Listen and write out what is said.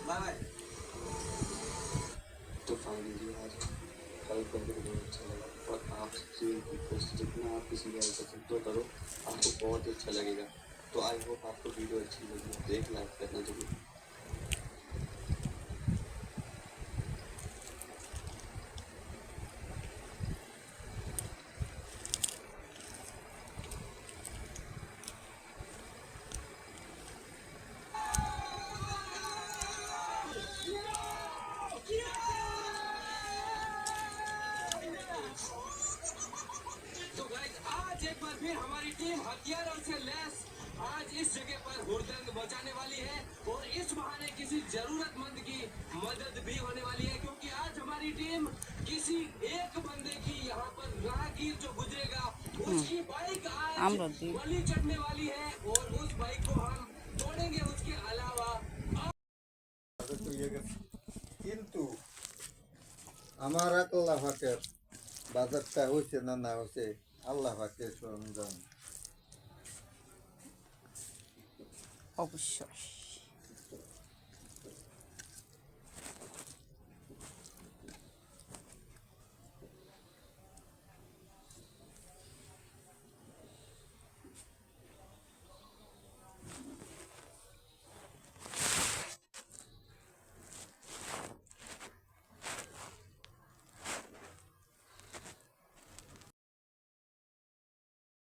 Bye bye. तो finally आज help करके तो बहुत अच्छा लगा, और आपसे रिक्वेस्ट जितना आप किसी का हेल्प कर सकते हो करो, आपको बहुत अच्छा लगेगा। तो आई होप आपको वीडियो अच्छी लगी तो एक लाइक करना जरूर। तो गाइस आज एक बार फिर हमारी टीम हथियारों से लैस आज इस जगह पर हुड़दंग मचाने वाली है, और इस बहाने किसी जरूरतमंद की मदद भी होने वाली है, क्योंकि आज हमारी टीम किसी एक बंदे की यहाँ पर राहगीर जो गुजरेगा उसकी बाइक आज बलि चढ़ने वाली है, और उस बाइक को हम तोड़ेंगे। उसके अलावा কিন্তু আমার আল্লাহ পাকের বাজারটা হয়েছে না হয়েছে আল্লাহ পাকের সরঞ্জাম অবশ্যই।